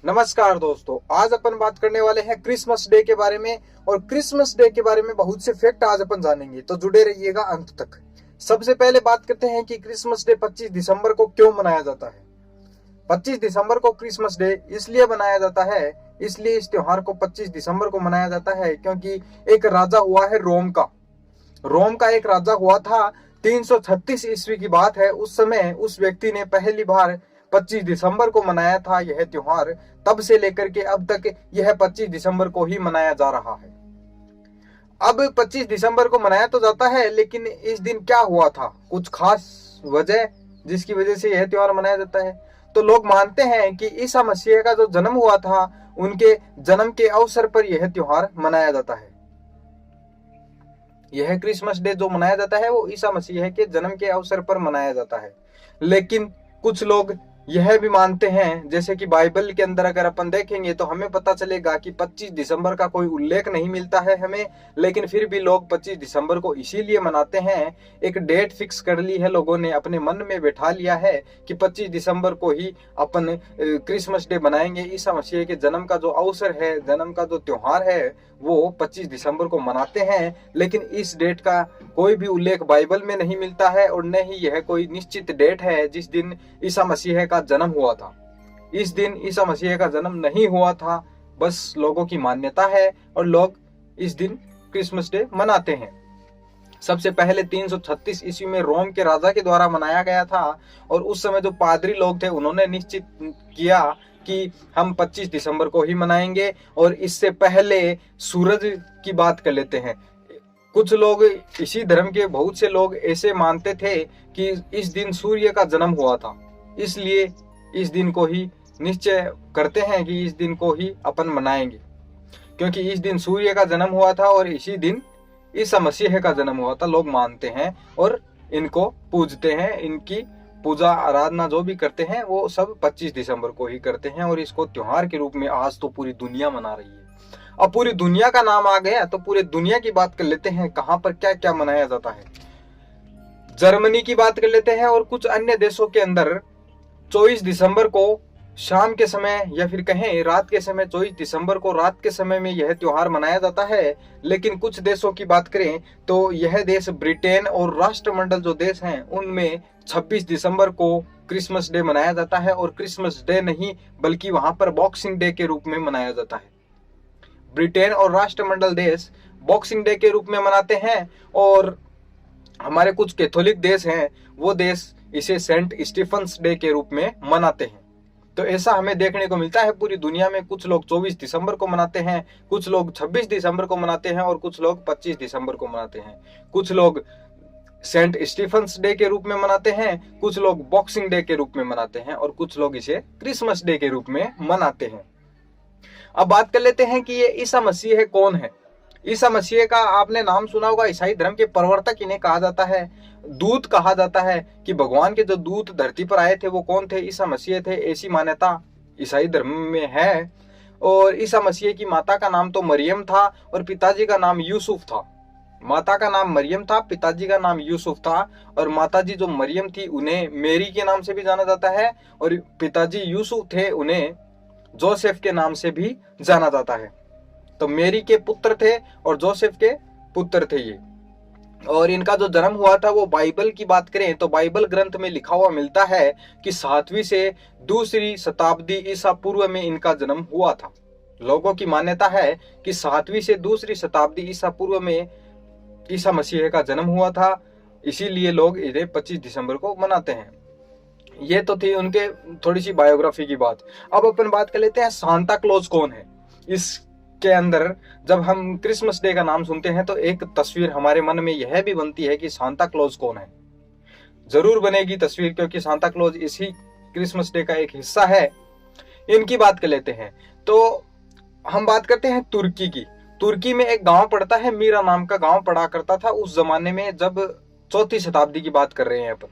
नमस्कार दोस्तों, आज अपन बात करने वाले हैं क्रिसमस डे के बारे में। और क्रिसमस डे के बारे में बहुत से फैक्ट आज अपन जानेंगे, तो जुड़े रहिएगा अंत तक। सबसे पहले बात करते हैं कि क्रिसमस डे 25 दिसंबर को क्यों मनाया जाता है। 25 दिसंबर को क्रिसमस डे इसलिए मनाया जाता है, इसलिए इस त्योहार को 25 दिसंबर को मनाया जाता है क्योंकि एक राजा हुआ है रोम का एक राजा हुआ था। 336 ईस्वी की बात है। उस समय उस व्यक्ति ने पहली बार 25 दिसंबर को मनाया था यह त्योहार। तब से लेकर के अब तक यह 25 दिसंबर को ही मनाया जा रहा है। अब 25 दिसंबर को मनाया तो जाता है, लेकिन इस दिन क्या हुआ था, कुछ खास वजह जिसकी वजह से यह त्योहार मनाया जाता है। तो लोग मानते हैं कि ईसा मसीह का जो जन्म हुआ था, उनके जन्म के अवसर पर यह त्योहार मनाया जाता है। यह क्रिसमस डे जो मनाया जाता है वो ईसा मसीह के जन्म के अवसर पर मनाया जाता है। लेकिन कुछ लोग यह भी मानते हैं, जैसे कि बाइबल के अंदर अगर अपन देखेंगे तो हमें पता चलेगा कि 25 दिसंबर का कोई उल्लेख नहीं मिलता है हमें, लेकिन फिर भी लोग 25 दिसंबर को इसीलिए मनाते हैं। एक डेट फिक्स कर ली है लोगों ने, अपने मन में बैठा लिया है कि 25 दिसंबर को ही अपन क्रिसमस डे बनाएंगे। ईसा मसीह के जन्म का जो अवसर है, जन्म का जो त्योहार है, वो 25 दिसंबर को मनाते हैं। लेकिन इस डेट का कोई भी उल्लेख बाइबल में नहीं मिलता है, और न ही यह कोई निश्चित डेट है जिस दिन ईसा मसीह का जन्म हुआ था। इस दिन ईसा मसीह का जन्म नहीं हुआ था, बस लोगों की मान्यता है और लोग इस दिन क्रिसमस डे मनाते हैं। सबसे पहले 336 ईस्वी में रोम के राजा के द्वारा मनाया गया था, और उस समय जो पादरी लोग थे उन्होंने निश्चित किया कि हम 25 दिसंबर को ही मनाएंगे। और इससे पहले सूरज की बात कर लेते हैं। कुछ लोग, इसी धर्म के बहुत से लोग ऐसे मानते थे कि इस दिन सूर्य का जन्म हुआ था, इसलिए इस दिन को ही निश्चय करते हैं कि इस दिन को ही अपन मनाएंगे, क्योंकि इस दिन सूर्य का जन्म हुआ था और इसी दिन ईसा मसीह का जन्म हुआ था। लोग मानते हैं और इनको पूजते हैं। इनकी पूजा आराधना जो भी करते हैं वो सब 25 दिसंबर को ही करते हैं, और इसको त्योहार के रूप में आज तो पूरी दुनिया मना रही है। अब पूरी दुनिया का नाम आ गया तो पूरी दुनिया की बात कर लेते हैं, कहां पर क्या क्या मनाया जाता है। जर्मनी की बात कर लेते हैं, और कुछ अन्य देशों के अंदर 24 दिसंबर को शाम के समय, या फिर कहें रात के समय, 24 दिसंबर को रात के समय में यह त्योहार मनाया जाता है। लेकिन कुछ देशों की बात करें तो यह देश ब्रिटेन और राष्ट्रमंडल जो देश हैं उनमें 26 दिसंबर को क्रिसमस डे मनाया जाता है। और क्रिसमस डे नहीं बल्कि वहां पर बॉक्सिंग डे के रूप में मनाया जाता है। ब्रिटेन और राष्ट्रमंडल देश बॉक्सिंग डे के रूप में मनाते हैं, और हमारे कुछ कैथोलिक देश हैं वो देश इसे सेंट स्टीफन्स डे के रूप में मनाते हैं। तो ऐसा हमें देखने को मिलता है पूरी दुनिया में। कुछ लोग 24 दिसंबर को मनाते हैं, कुछ लोग 26 दिसंबर को मनाते हैं, और कुछ लोग 25 दिसंबर को मनाते हैं। कुछ लोग सेंट स्टीफन्स डे के रूप में मनाते हैं, कुछ लोग बॉक्सिंग डे के रूप में मनाते हैं, और कुछ लोग इसे क्रिसमस डे के रूप में मनाते हैं। अब बात कर लेते हैं कि ये ईसा मसीह कौन है। ईसा मसीह का आपने नाम सुना होगा, ईसाई धर्म के प्रवर्तक इन्हें कहा जाता है, दूत कहा जाता है। कि भगवान के जो दूत धरती पर आए थे वो कौन थे, ईसा मसीह थे, ऐसी मान्यता ईसाई धर्म में है। और ईसा मसीह की माता का नाम तो मरियम था और पिताजी का नाम यूसुफ था। माता का नाम मरियम था, पिताजी का नाम यूसुफ था। और माताजी जो मरियम थी उन्हें मेरी के नाम से भी जाना जाता है, और पिताजी यूसुफ थे उन्हें जोसेफ के नाम से भी जाना जाता है। तो मेरी के पुत्र थे और जोसेफ के पुत्र थे ये। और इनका जो जन्म हुआ था वो बाइबल की बात करें तो बाइबल ग्रंथ में लिखा हुआ मिलता है कि 7वीं से 2री शताब्दी ईसा पूर्व में इनका जन्म हुआ था। लोगों की मान्यता है कि 7वीं से 2री शताब्दी ईसा पूर्व में ईसा मसीह का जन्म हुआ था, इसीलिए लोग इन्हें 25 दिसंबर को मनाते हैं। ये तो थी उनके थोड़ी सी बायोग्राफी की बात। अब अपन बात कर लेते हैं सांता क्लॉज कौन है। इसके अंदर जब हम क्रिसमस डे का नाम सुनते हैं तो एक तस्वीर हमारे मन में यह भी बनती है कि सांता क्लॉज कौन है। जरूर बनेगी तस्वीर, क्योंकि सांता क्लॉज इसी क्रिसमस डे का एक हिस्सा है। इनकी बात कर लेते हैं तो हम बात करते हैं तुर्की की। तुर्की में एक गांव पड़ता है, मीरा नाम का गांव पड़ा करता था उस जमाने में, जब 4वीं शताब्दी की बात कर रहे हैं अपन।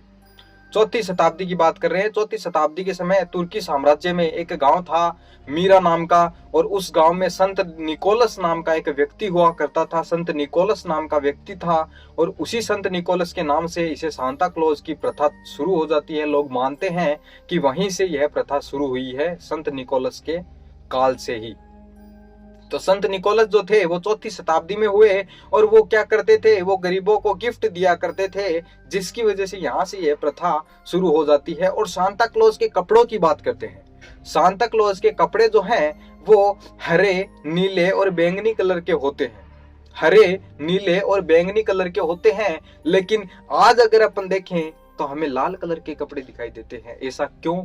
चौथी शताब्दी की बात कर रहे हैं। चौथी शताब्दी के समय तुर्की साम्राज्य में एक गांव था मीरा नाम का, और उस गांव में संत निकोलस नाम का एक व्यक्ति हुआ करता था। संत निकोलस नाम का व्यक्ति था, और उसी संत निकोलस के नाम से इसे सांता क्लॉज की प्रथा शुरू हो जाती है। लोग मानते हैं कि वहीं से यह प्रथा शुरू हुई है, संत निकोलस के काल से ही। तो संत निकोलस जो थे वो चौथी शताब्दी में हुए, और वो क्या करते थे, वो गरीबों को गिफ्ट दिया करते थे, जिसकी वजह से यहाँ से यह प्रथा शुरू हो जाती है। और सांता क्लॉज के कपड़ों की बात करते हैं। सांता क्लॉज के कपड़े जो हैं वो हरे, नीले और बैंगनी कलर के होते हैं। हरे, नीले और बैंगनी कलर के होते हैं, लेकिन आज अगर अपन देखें तो हमें लाल कलर के कपड़े दिखाई देते हैं। ऐसा क्यों?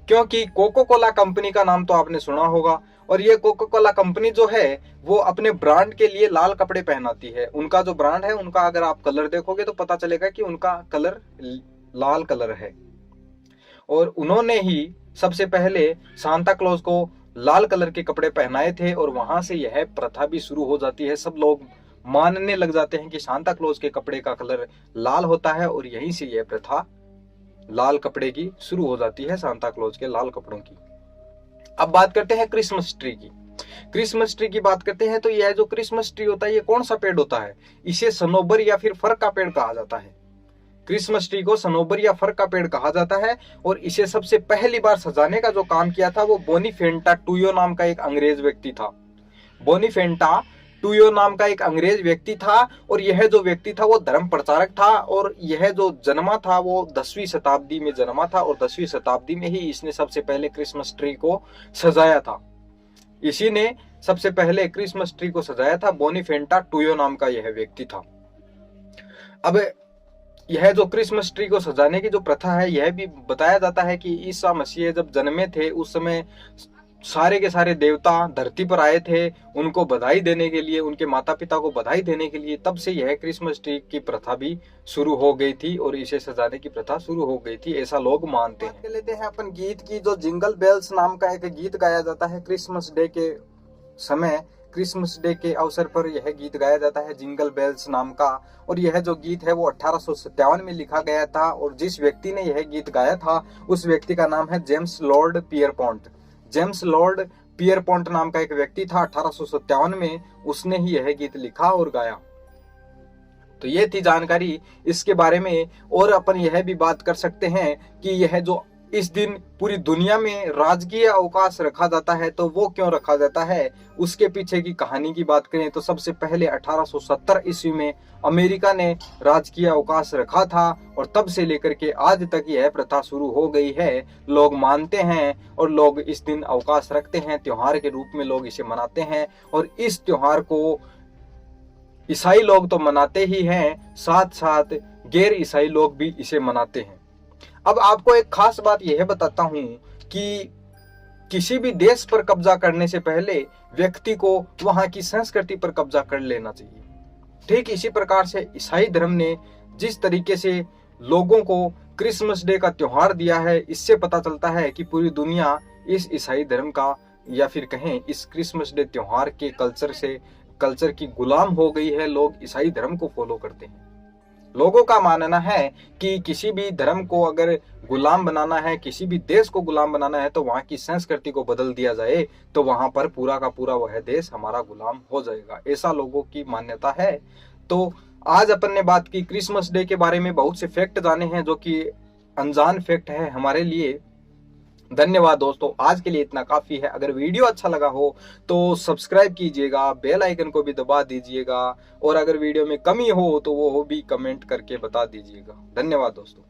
क्योंकि कोको कोला कंपनी का नाम तो आपने सुना होगा, और ये कोको कोला कंपनी जो है वो अपने ब्रांड के लिए लाल कपड़े पहनाती है। उनका जो ब्रांड है, उनका अगर आप कलर देखोगे तो पता चलेगा कि उनका कलर लाल कलर है। और उन्होंने ही सबसे पहले सांता क्लॉज को लाल कलर के कपड़े पहनाए थे, और वहां से यह प्रथा भी शुरू हो जाती है। सब लोग मानने लग जाते हैं कि सांता क्लॉज के कपड़े का कलर लाल होता है, और यहीं से यह प्रथा लाल कपड़े की शुरू हो जाती है, सांता क्लॉज के लाल कपड़ों की। अब बात करते हैं क्रिसमस ट्री की। क्रिसमस ट्री की बात करते हैं तो यह जो क्रिसमस ट्री होता है, ये कौन सा पेड़ होता है? इसे सनोबर या फिर फर का पेड़ कहा जाता है। क्रिसमस ट्री को सनोबर या फर का पेड़ कहा जाता है, और इसे सबसे पहली बार सजाने का जो काम किया था वो बोनीफेंटा टूयो नाम का एक अंग्रेज व्यक्ति था। बोनीफेंटा टूयो नाम का एक अंग्रेज व्यक्ति था, और यह जो व्यक्ति था वो धर्म प्रचारक था, और यह जो जन्मा था वो 10वीं शताब्दी में जन्मा था, और 10वीं शताब्दी में ही इसने सबसे पहले क्रिसमस ट्री को सजाया था। इसी ने सबसे पहले क्रिसमस ट्री को सजाया था। बोनीफेंटा टूयो नाम का यह व्यक्ति था। अब यह जो क्रिसमस ट्री को सजाने की जो प्रथा है, यह भी बताया जाता है कि ईसा मसीह जब जन्मे थे उस समय सारे के सारे देवता धरती पर आए थे उनको बधाई देने के लिए, उनके माता पिता को बधाई देने के लिए। तब से यह क्रिसमस ट्री की प्रथा भी शुरू हो गई थी, और इसे सजाने की प्रथा शुरू हो गई थी, ऐसा लोग मानते हैं। बात कर लेते हैं अपन गीत की। जो जिंगल बेल्स नाम का एक गीत गाया जाता है क्रिसमस डे के समय, क्रिसमस डे के अवसर पर यह गीत गाया जाता है जिंगल बेल्स नाम का। और यह जो गीत है वो 1857 में लिखा गया था, और जिस व्यक्ति ने यह गीत गाया था उस व्यक्ति का नाम है James Lord Pierpont. James Lord Pierpont नाम का एक व्यक्ति था, 1857 में उसने ही यह गीत लिखा और गाया। तो ये थी जानकारी इसके बारे में। और अपन यह भी बात कर सकते हैं कि यह जो इस दिन पूरी दुनिया में राजकीय अवकाश रखा जाता है, तो वो क्यों रखा जाता है, उसके पीछे की कहानी की बात करें तो सबसे पहले 1870 ईस्वी में अमेरिका ने राजकीय अवकाश रखा था, और तब से लेकर के आज तक यह प्रथा शुरू हो गई है। लोग मानते हैं और लोग इस दिन अवकाश रखते हैं, त्योहार के रूप में लोग इसे मनाते हैं। और इस त्योहार को ईसाई लोग तो मनाते ही हैं, साथ साथ गैर ईसाई लोग भी इसे मनाते हैं। अब आपको एक खास बात यह बताता हूं कि किसी भी देश पर कब्जा करने से पहले व्यक्ति को वहां की संस्कृति पर कब्जा कर लेना चाहिए। ठीक इसी प्रकार से ईसाई धर्म ने जिस तरीके से लोगों को क्रिसमस डे का त्योहार दिया है, इससे पता चलता है कि पूरी दुनिया इस ईसाई धर्म का या फिर कहें इस क्रिसमस डे त्योहार के कल्चर की गुलाम हो गई है। लोग ईसाई धर्म को फॉलो करते हैं। लोगों का मानना है कि किसी भी धर्म को अगर गुलाम बनाना है, किसी भी देश को गुलाम बनाना है, तो वहां की संस्कृति को बदल दिया जाए, तो वहां पर पूरा का पूरा वह देश हमारा गुलाम हो जाएगा, ऐसा लोगों की मान्यता है। तो आज अपन ने बात की क्रिसमस डे के बारे में, बहुत से फैक्ट जाने हैं जो कि अनजान फैक्ट है हमारे लिए। धन्यवाद दोस्तों, आज के लिए इतना काफी है। अगर वीडियो अच्छा लगा हो तो सब्सक्राइब कीजिएगा, बेल आइकन को भी दबा दीजिएगा, और अगर वीडियो में कमी हो तो वो भी कमेंट करके बता दीजिएगा। धन्यवाद दोस्तों।